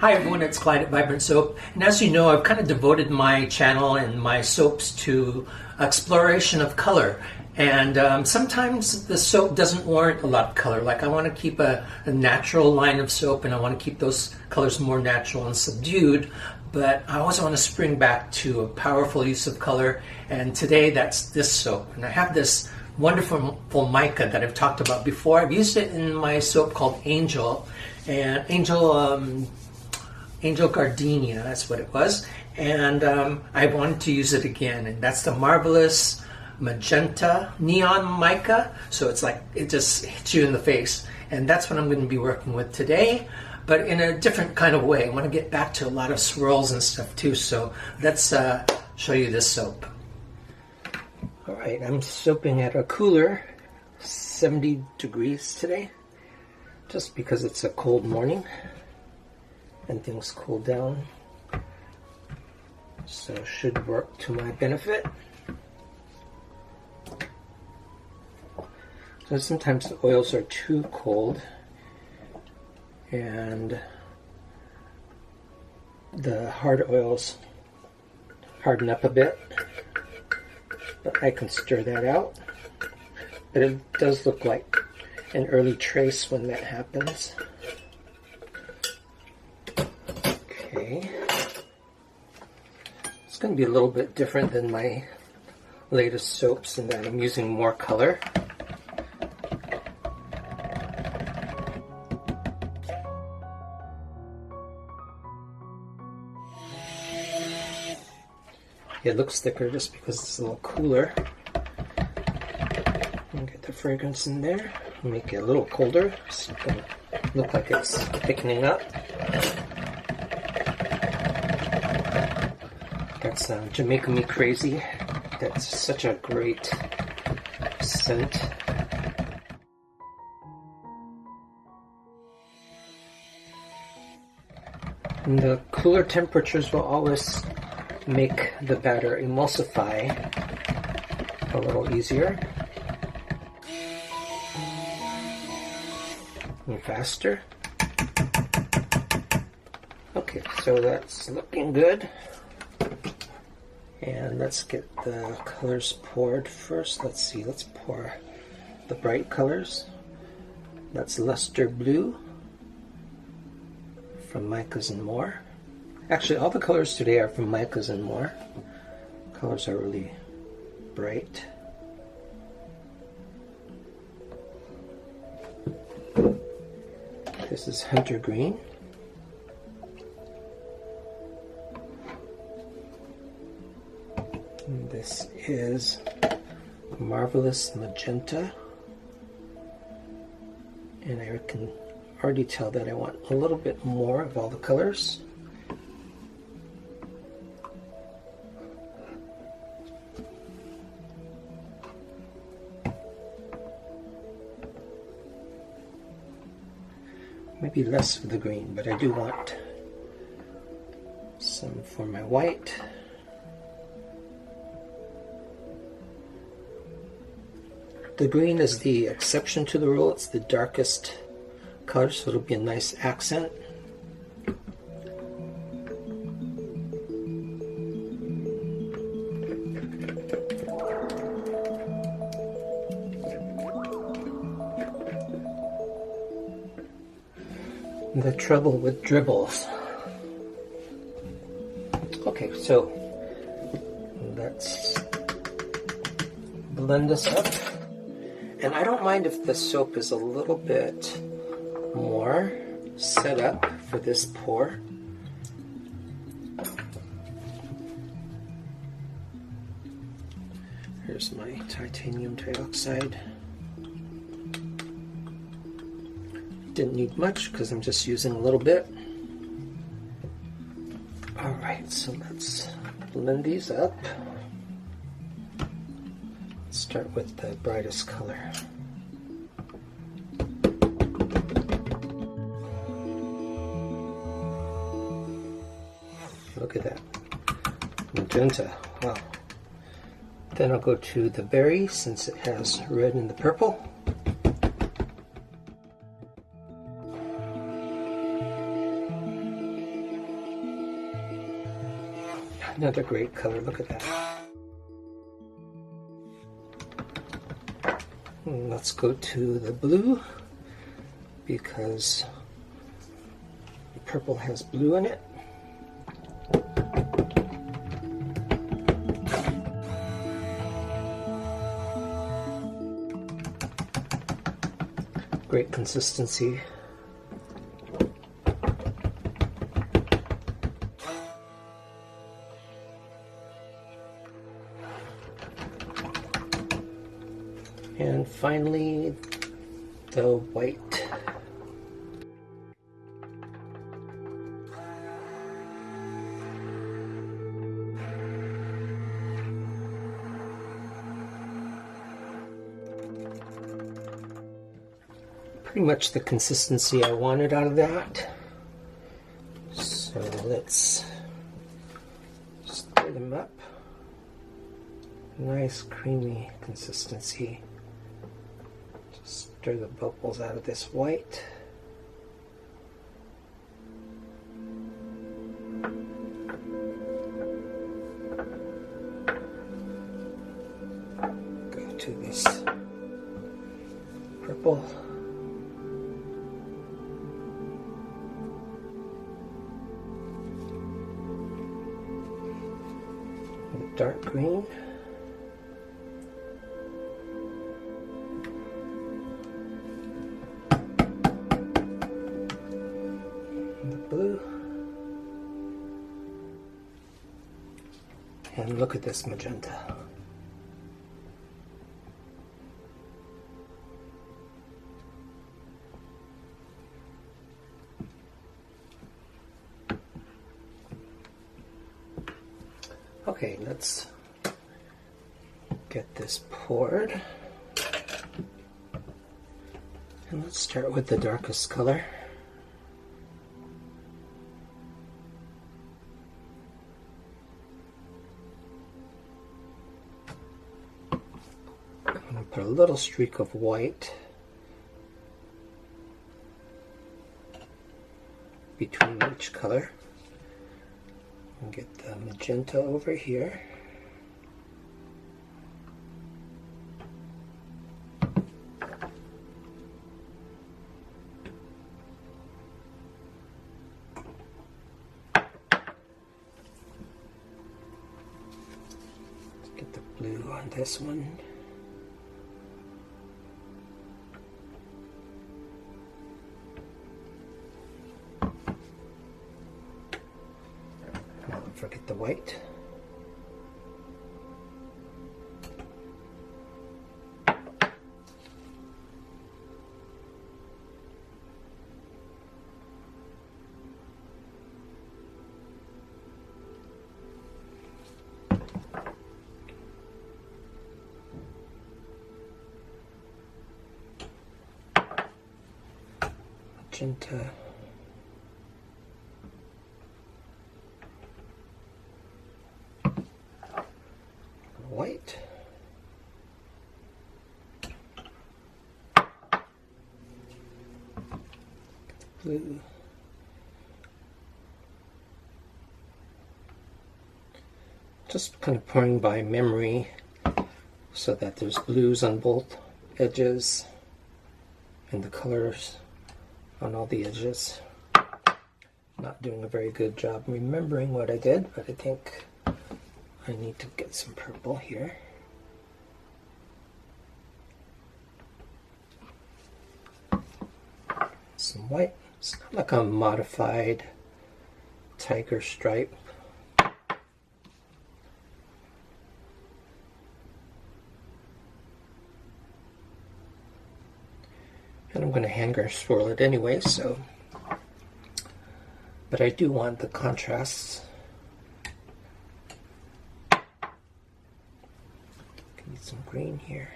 Hi everyone, it's Clyde at Vibrant Soap, and as you know, I've kind of devoted my channel and my soaps to exploration of color, and sometimes the soap doesn't warrant a lot of color. Like I want to keep a natural line of soap and I want to keep those colors more natural and subdued, but I also want to spring back to a powerful use of color, and today that's this soap. And I have this wonderful mica that I've talked about before. I've used it in my soap called Angel, and Angel Gardenia, that's what it was, and I wanted to use it again, and that's the Marvelous Magenta Neon mica. So it's like it just hits you in the face, and that's what I'm going to be working with today, but in a different kind of way. I want to get back to a lot of swirls and stuff too, so let's show you this soap. Alright, I'm soaping at a cooler, 70 degrees today, just because it's a cold morning and things cool down, so it should work to my benefit. So sometimes the oils are too cold and the hard oils harden up a bit, but I can stir that out. But it does look like an early trace when that happens. Okay, it's going to be a little bit different than my latest soaps in that I'm using more color. It looks thicker just because it's a little cooler. And get the fragrance in there. Make it a little colder. It's going to look like it's thickening up. That's Jamaica Me Crazy. That's such a great scent. And the cooler temperatures will always make the batter emulsify a little easier and faster. Okay, so that's looking good. And let's get the colors poured first. Let's see, let's pour the bright colors. That's Luster Blue from Micas and More. Actually, all the colors today are from Micas and More. Colors are really bright. This is Hunter Green. And this is Marvelous Magenta. And I can already tell that I want a little bit more of all the colors. Maybe less for the green, but I do want some for my white. The green is the exception to the rule. It's the darkest color, so it'll be a nice accent. The trouble with dribbles. Okay, so let's blend this up. And I don't mind if the soap is a little bit more set up for this pour. Here's my titanium dioxide. Didn't need much because I'm just using a little bit. Alright, so let's blend these up. Let's start with the brightest color. Look at that. Magenta. Wow. Then I'll go to the berry since it has red in the purple. Another great color, look at that. And let's go to the blue, because the purple has blue in it. Great consistency. And finally, the white. Pretty much the consistency I wanted out of that. So let's stir them up. Nice creamy consistency. Just stir the bubbles out of this white. Go to this purple. Dark green. And the blue. And look at this magenta. Okay, let's get this poured. And let's start with the darkest color. I'm going to put a little streak of white between each color. And get the magenta over here. Let's get the blue on this one. Don't forget the white. Magenta. White. Blue. Just kind of pouring by memory so that there's blues on both edges and the colors on all the edges. Not doing a very good job remembering what I did, but I think I need to get some purple here. Some white. It's kind of like a modified tiger stripe. And I'm going to hanger swirl it anyway, so. But I do want the contrasts. Need some green here.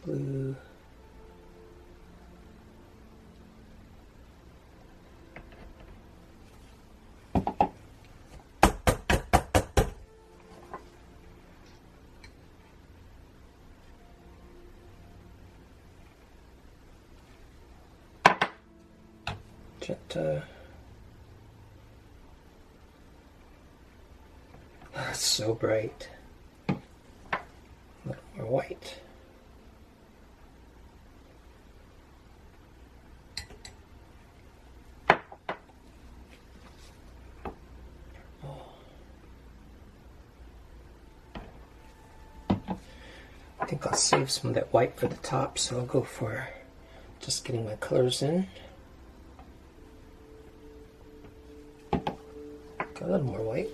Blue. Magenta. Oh, it's so bright. A little more white. I think I'll save some of that white for the top, so I'll go for just getting my colors in. Got a little more white.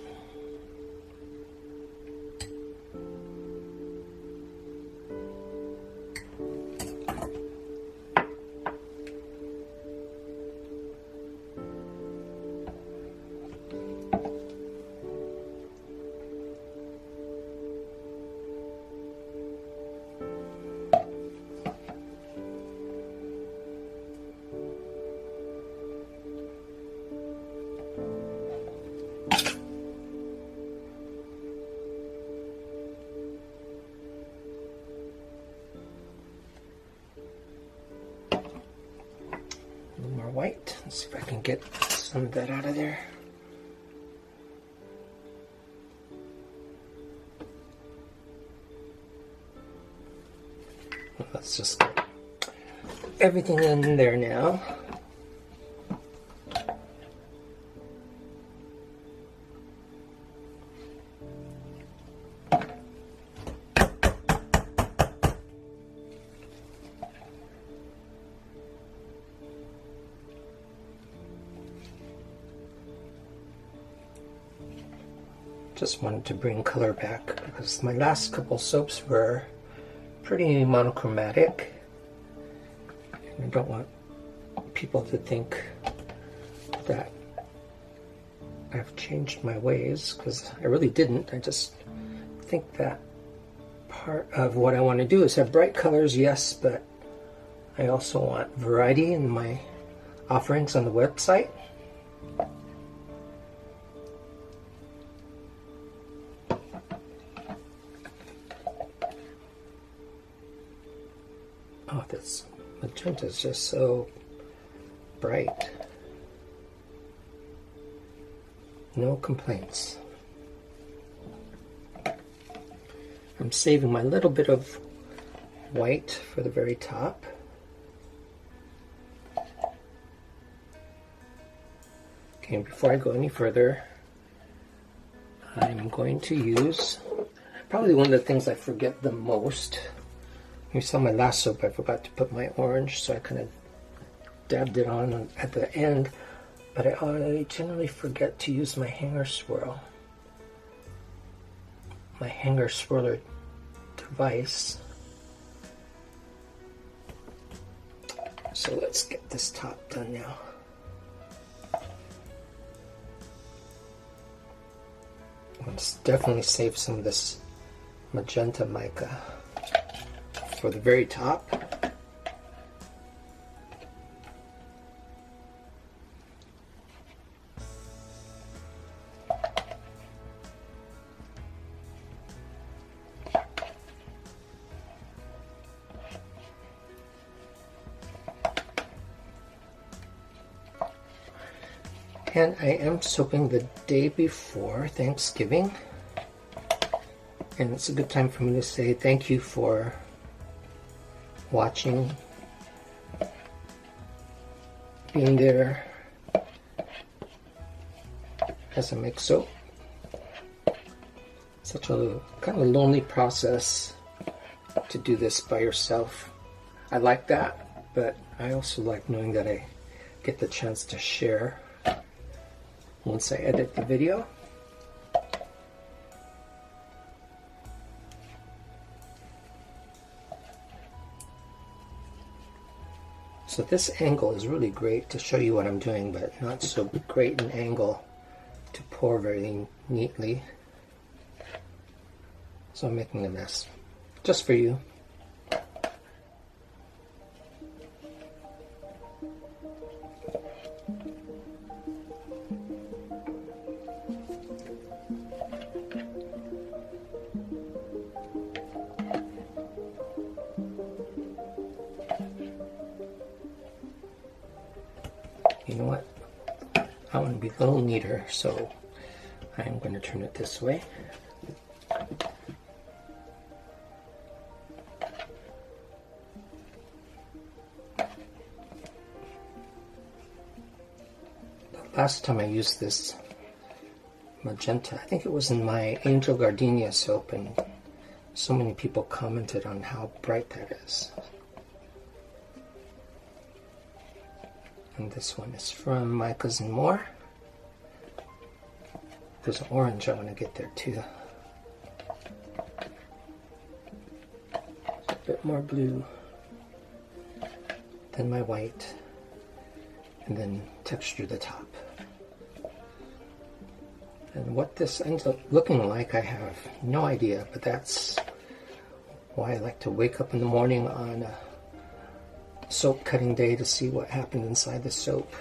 White. Let's see if I can get some of that out of there. Let's just get everything in there now. Just wanted to bring color back because my last couple soaps were pretty monochromatic. And I don't want people to think that I've changed my ways, because I really didn't. I just think that part of what I want to do is have bright colors, yes, but I also want variety in my offerings on the website. Oh, this magenta is just so bright. No complaints. I'm saving my little bit of white for the very top. Okay, before I go any further, I'm going to use probably one of the things I forget the most. You saw my last soap, I forgot to put my orange, so I kind of dabbed it on at the end, but I generally forget to use my hanger swirl. My hanger swirler device. So let's get this top done now. Let's definitely save some of this magenta mica for the very top. And I am soaping the day before Thanksgiving, and it's a good time for me to say thank you for watching, being there as I make soap. Such a kind of lonely process to do this by yourself. I like that, but I also like knowing that I get the chance to share once I edit the video. So this angle is really great to show you what I'm doing, but not so great an angle to pour very neatly. So I'm making a mess, just for you. You know what? be a little neater, so I'm going to turn it this way. The last time I used this magenta, I think it was in my Angel Gardenia soap, and so many people commented on how bright that is. And this one is from Micas and More. There's an orange I want to get there too. A bit more blue than my white, and then texture the top. And what this ends up looking like, I have no idea, but that's why I like to wake up in the morning on a soap cutting day to see what happened inside the soap.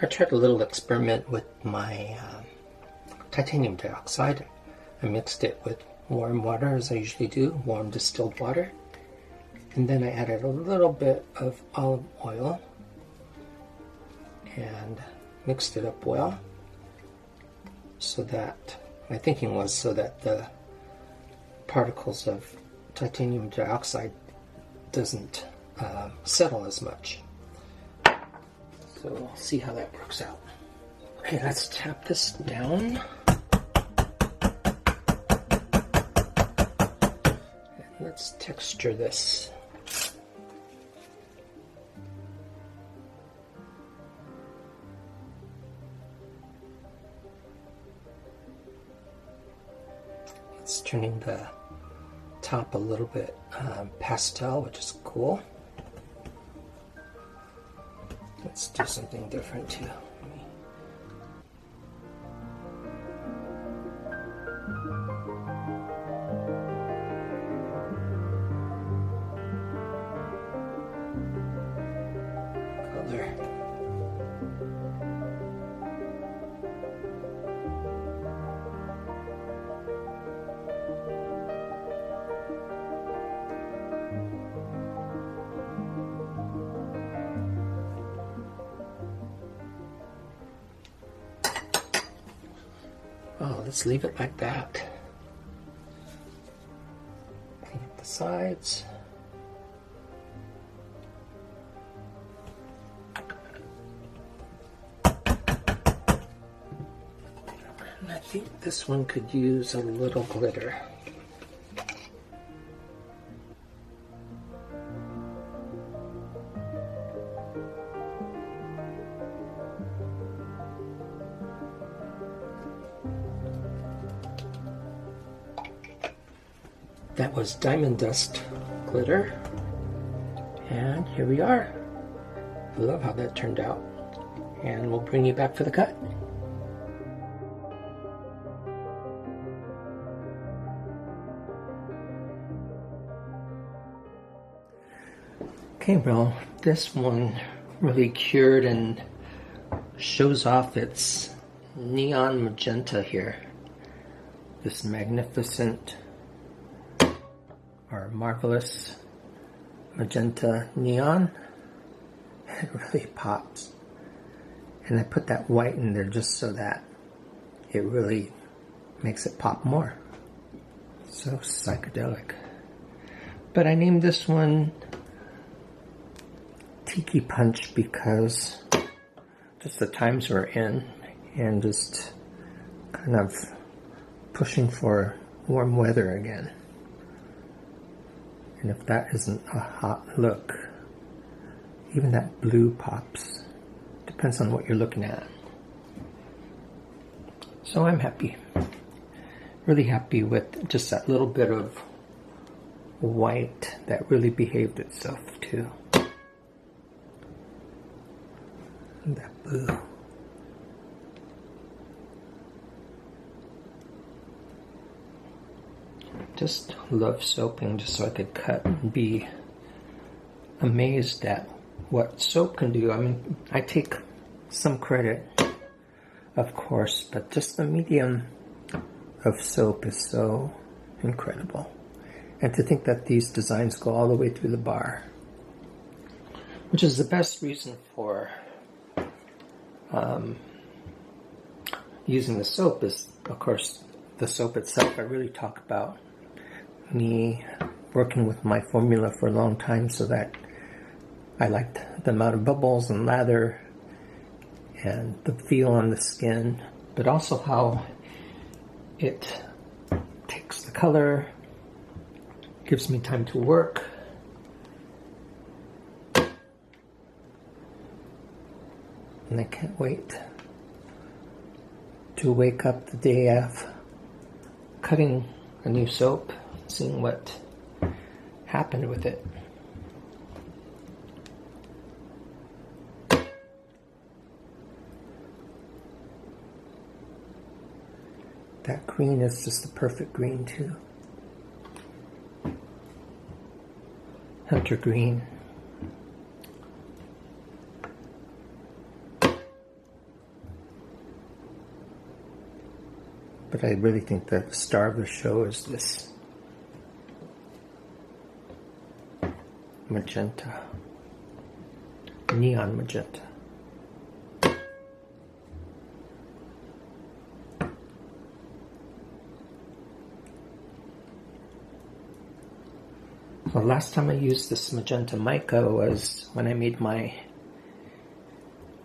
I tried a little experiment with my titanium dioxide. I mixed it with warm water, as I usually do, warm distilled water. And then I added a little bit of olive oil and mixed it up well, so that, my thinking was so that the particles of titanium dioxide doesn't settle as much. So we'll see how that works out. Okay, let's tap this down. And let's texture this. It's turning the top a little bit pastel, which is cool. Let's do something different too. Color. Oh, let's leave it like that. Clean up the sides. And I think this one could use a little glitter. That was diamond dust glitter, and here we are. I love how that turned out, and we'll bring you back for the cut. Okay, well, this one really cured and shows off its neon magenta here. This magnificent or Marvelous Magenta Neon. It really pops. And I put that white in there just so that it really makes it pop more. So psychedelic. But I named this one Tiki Punch because just the times we're in and just kind of pushing for warm weather again. And if that isn't a hot look, even that blue pops. Depends on what you're looking at. So I'm happy. Really happy with just that little bit of white that really behaved itself too. And that blue. Just love soaping just so I could cut and be amazed at what soap can do. I mean, I take some credit, of course, but just the medium of soap is so incredible. And to think that these designs go all the way through the bar, which is the best reason for using the soap is, of course, the soap itself. I really talk about me working with my formula for a long time, so that I liked the amount of bubbles and lather and the feel on the skin, but also how it takes the color, gives me time to work. And I can't wait to wake up the day of cutting a new soap, seeing what happened with it. That green is just the perfect green too. Hunter green. But I really think that the star of the show is this magenta, neon magenta. The last time I used this magenta mica was when I made my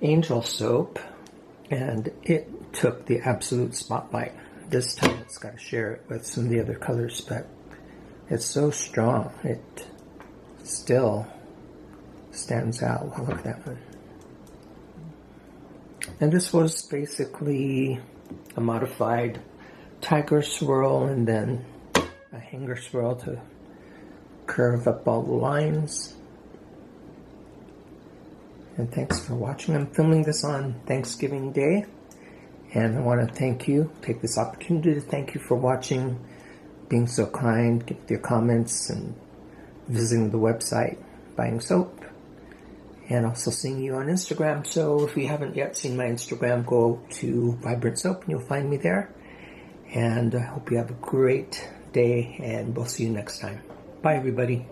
angel soap, and it took the absolute spotlight. This time it's got to share it with some of the other colors, but it's so strong. It still stands out. Wow, look at that one. And this was basically a modified tiger swirl and then a hanger swirl to curve up all the lines. And thanks for watching. I'm filming this on Thanksgiving Day, and I want to take this opportunity to thank you for watching, being so kind, with your comments, and visiting the website, buying soap, and also seeing you on Instagram. So if you haven't yet seen my Instagram, go to Vibrant Soap and you'll find me there. And I hope you have a great day, and we'll see you next time. Bye, everybody.